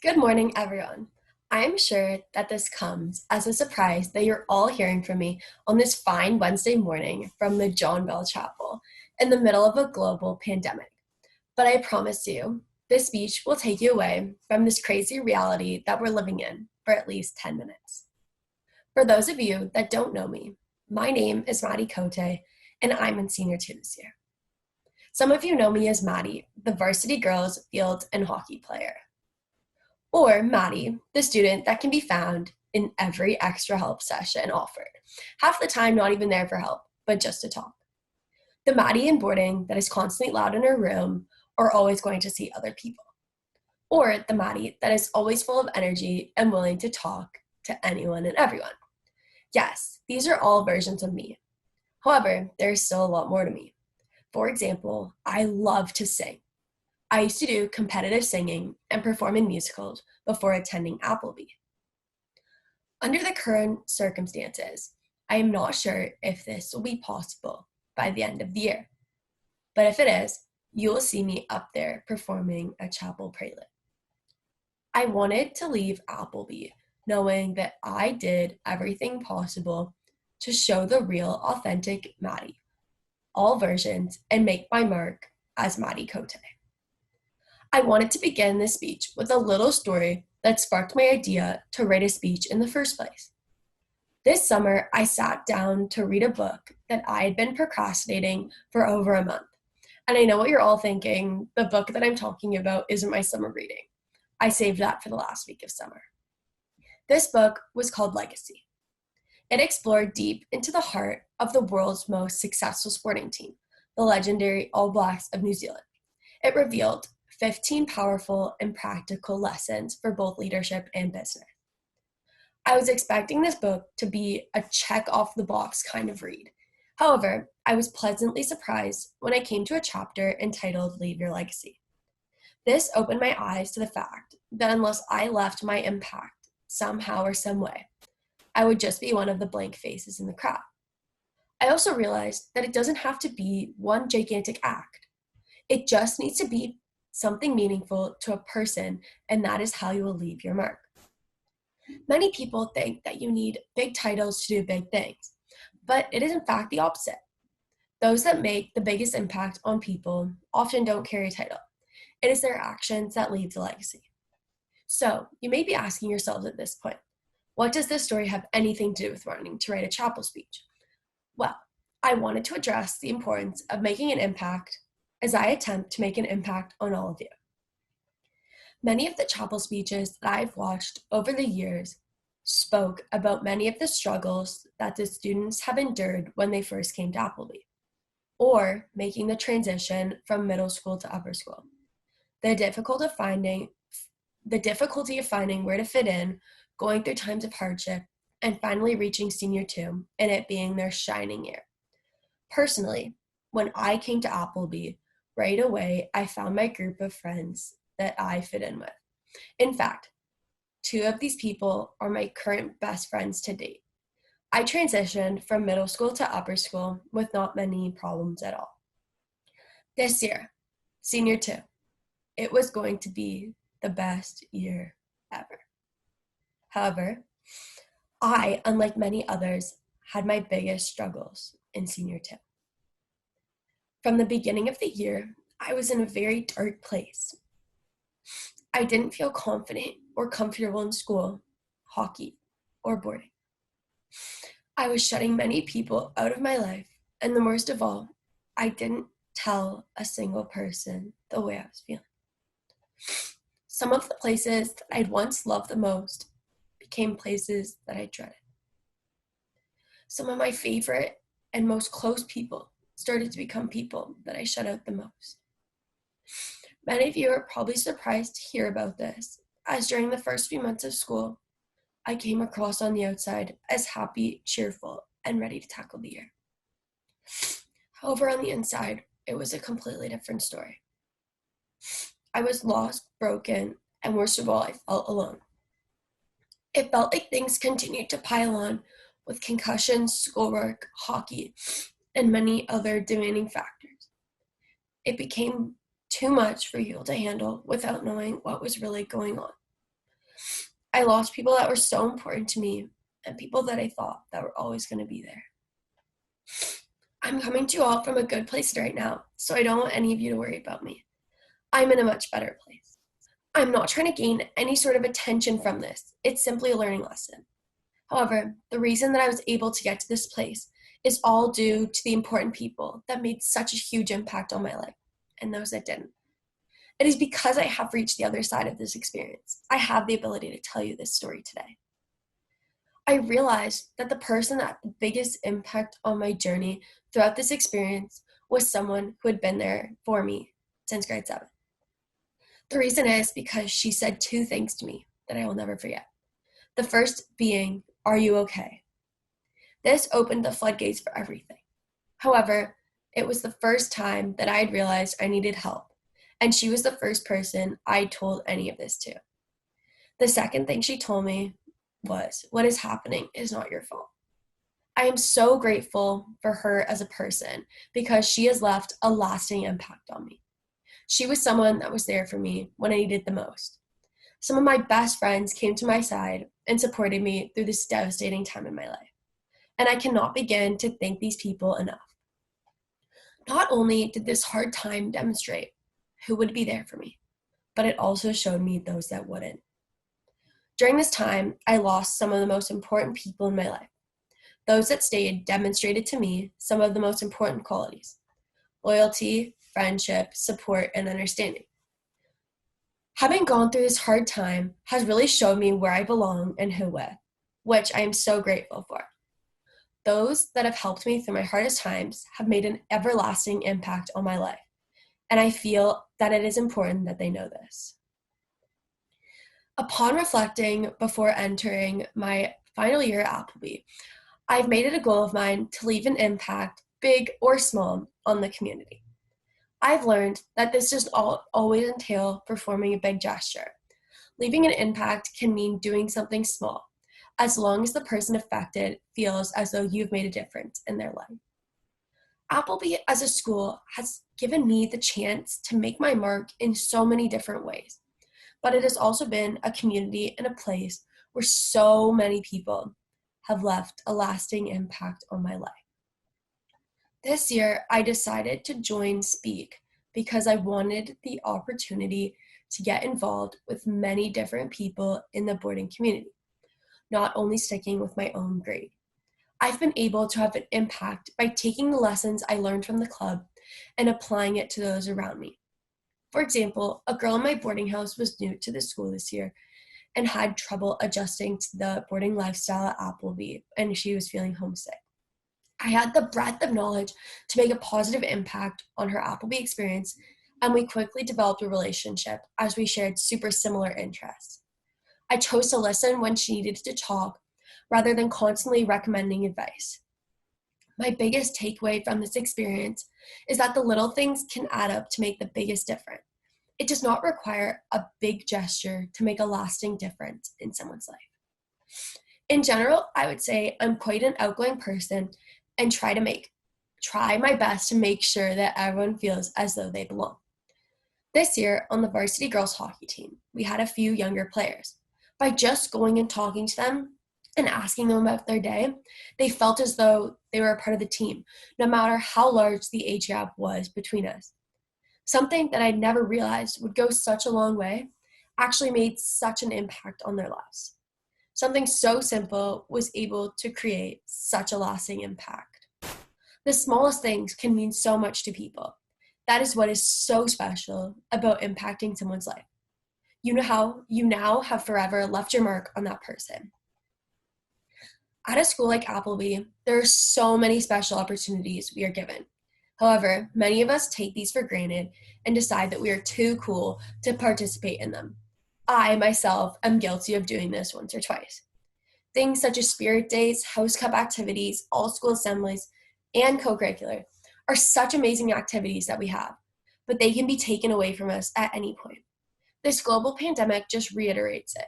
Good morning, everyone. I am sure that this comes as a surprise that you're all hearing from me on this fine Wednesday morning from the John Bell Chapel in the middle of a global pandemic. But I promise you, this speech will take you away from this crazy reality that we're living in for at least 10 minutes. For those of you that don't know me, my name is Matty Cote, and I'm in Senior 2 this year. Some of you know me as Matty, the varsity girls field and hockey player. Or Matty, the student that can be found in every extra help session offered. Half the time, not even there for help, but just to talk. The Matty in boarding that is constantly loud in her room or always going to see other people. Or the Matty that is always full of energy and willing to talk to anyone and everyone. Yes, these are all versions of me. However, there is still a lot more to me. For example, I love to sing. I used to do competitive singing and perform in musicals before attending Appleby. Under the current circumstances, I am not sure if this will be possible by the end of the year. But if it is, you will see me up there performing a chapel prelude. I wanted to leave Appleby knowing that I did everything possible to show the real, authentic Matty, all versions, and make my mark as Matty Cote. I wanted to begin this speech with a little story that sparked my idea to write a speech in the first place. This summer, I sat down to read a book that I had been procrastinating for over a month. And I know what you're all thinking, the book that I'm talking about isn't my summer reading. I saved that for the last week of summer. This book was called Legacy. It explored deep into the heart of the world's most successful sporting team, the legendary All Blacks of New Zealand. It revealed 15 powerful and practical lessons for both leadership and business. I was expecting this book to be a check off the box kind of read. However, I was pleasantly surprised when I came to a chapter entitled Leave Your Legacy. This opened my eyes to the fact that unless I left my impact somehow or some way, I would just be one of the blank faces in the crowd. I also realized that it doesn't have to be one gigantic act. It just needs to be something meaningful to a person, and that is how you will leave your mark. Many people think that you need big titles to do big things, but it is in fact the opposite. Those that make the biggest impact on people often don't carry a title. It is their actions that leave the legacy. So, you may be asking yourselves at this point, what does this story have anything to do with wanting to write a chapel speech? Well, I wanted to address the importance of making an impact as I attempt to make an impact on all of you. Many of the chapel speeches that I've watched over the years spoke about many of the struggles that the students have endured when they first came to Appleby, or making the transition from middle school to upper school. The difficulty of finding where to fit in, going through times of hardship, and finally reaching Senior 2 and it being their shining year. Personally, when I came to Appleby, right away, I found my group of friends that I fit in with. In fact, 2 of these people are my current best friends to date. I transitioned from middle school to upper school with not many problems at all. This year, Senior 2, it was going to be the best year ever. However, I, unlike many others, had my biggest struggles in Senior 2. From the beginning of the year, I was in a very dark place. I didn't feel confident or comfortable in school, hockey, or boarding. I was shutting many people out of my life, and the worst of all, I didn't tell a single person the way I was feeling. Some of the places that I'd once loved the most became places that I dreaded. Some of my favorite and most close people started to become people that I shut out the most. Many of you are probably surprised to hear about this, as during the first few months of school, I came across on the outside as happy, cheerful, and ready to tackle the year. However, on the inside, it was a completely different story. I was lost, broken, and worst of all, I felt alone. It felt like things continued to pile on with concussions, schoolwork, hockey, and many other demanding factors. It became too much for you to handle without knowing what was really going on. I lost people that were so important to me and people that I thought that were always going to be there. I'm coming to you all from a good place right now, so I don't want any of you to worry about me. I'm in a much better place. I'm not trying to gain any sort of attention from this. It's simply a learning lesson. However, the reason that I was able to get to this place is all due to the important people that made such a huge impact on my life, and those that didn't. It is because I have reached the other side of this experience. I have the ability to tell you this story today. I realized that the person that had the biggest impact on my journey throughout this experience was someone who had been there for me since grade 7. The reason is because she said 2 things to me that I will never forget. The first being, "Are you okay?" This opened the floodgates for everything. However, it was the first time that I had realized I needed help, and she was the first person I told any of this to. The second thing she told me was, "What is happening is not your fault." I am so grateful for her as a person because she has left a lasting impact on me. She was someone that was there for me when I needed the most. Some of my best friends came to my side and supported me through this devastating time in my life. And I cannot begin to thank these people enough. Not only did this hard time demonstrate who would be there for me, but it also showed me those that wouldn't. During this time, I lost some of the most important people in my life. Those that stayed demonstrated to me some of the most important qualities: loyalty, friendship, support, and understanding. Having gone through this hard time has really showed me where I belong and who with, which I am so grateful for. Those that have helped me through my hardest times have made an everlasting impact on my life, and I feel that it is important that they know this. Upon reflecting before entering my final year at Appleby, I've made it a goal of mine to leave an impact, big or small, on the community. I've learned that this does not always entail performing a big gesture. Leaving an impact can mean doing something small, as long as the person affected feels as though you've made a difference in their life. Appleby as a school has given me the chance to make my mark in so many different ways, but it has also been a community and a place where so many people have left a lasting impact on my life. This year, I decided to join Speak because I wanted the opportunity to get involved with many different people in the boarding community, not only sticking with my own grade. I've been able to have an impact by taking the lessons I learned from the club and applying it to those around me. For example, a girl in my boarding house was new to the school this year and had trouble adjusting to the boarding lifestyle at Appleby, and she was feeling homesick. I had the breadth of knowledge to make a positive impact on her Appleby experience, and we quickly developed a relationship as we shared super similar interests. I chose to listen when she needed to talk rather than constantly recommending advice. My biggest takeaway from this experience is that the little things can add up to make the biggest difference. It does not require a big gesture to make a lasting difference in someone's life. In general, I would say I'm quite an outgoing person and try my best to make sure that everyone feels as though they belong. This year, on the varsity girls hockey team, we had a few younger players. By just going and talking to them and asking them about their day, they felt as though they were a part of the team, no matter how large the age gap was between us. Something that I never realized would go such a long way actually made such an impact on their lives. Something so simple was able to create such a lasting impact. The smallest things can mean so much to people. That is what is so special about impacting someone's life. You now have forever left your mark on that person. At a school like Appleby, there are so many special opportunities we are given. However, many of us take these for granted and decide that we are too cool to participate in them. I, myself, am guilty of doing this once or twice. Things such as spirit days, house cup activities, all school assemblies, and co-curricular are such amazing activities that we have, but they can be taken away from us at any point. This global pandemic just reiterates it.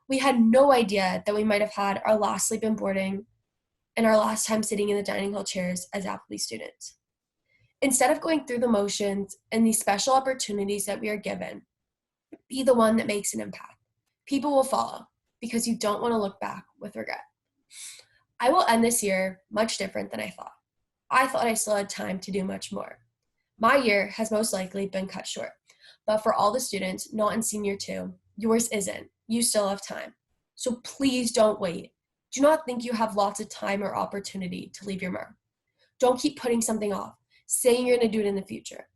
We had no idea that we might have had our last sleep in boarding and our last time sitting in the dining hall chairs as Appleby students. Instead of going through the motions and these special opportunities that we are given, be the one that makes an impact. People will follow because you don't want to look back with regret. I will end this year much different than I thought. I thought I still had time to do much more. My year has most likely been cut short, but for all the students not in senior two, yours isn't. You still have time. So please don't wait. Do not think you have lots of time or opportunity to leave your mark. Don't keep putting something off, saying you're going to do it in the future.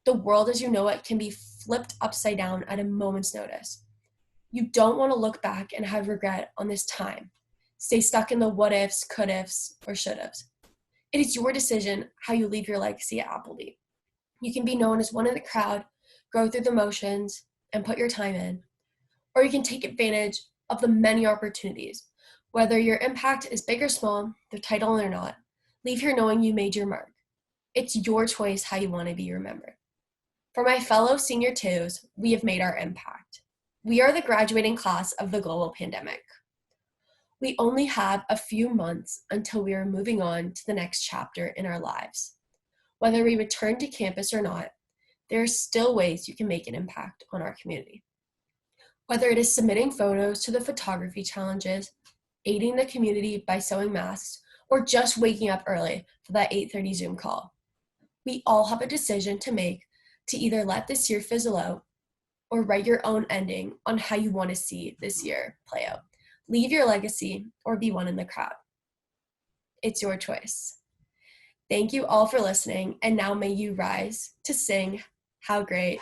The world as you know it can be flipped upside down at a moment's notice. You don't want to look back and have regret on this time. Stay stuck in the what ifs, could ifs, or should ifs. It is your decision how you leave your legacy at Appleby. You can be known as one in the crowd, go through the motions, and put your time in. Or you can take advantage of the many opportunities. Whether your impact is big or small, the title or not, leave here knowing you made your mark. It's your choice how you want to be remembered. For my fellow senior twos, we have made our impact. We are the graduating class of the global pandemic. We only have a few months until we are moving on to the next chapter in our lives. Whether we return to campus or not, there are still ways you can make an impact on our community. Whether it is submitting photos to the photography challenges, aiding the community by sewing masks, or just waking up early for that 8:30 Zoom call. We all have a decision to make to either let this year fizzle out or write your own ending on how you want to see this year play out. Leave your legacy or be one in the crowd. It's your choice. Thank you all for listening, and now may you rise to sing How Great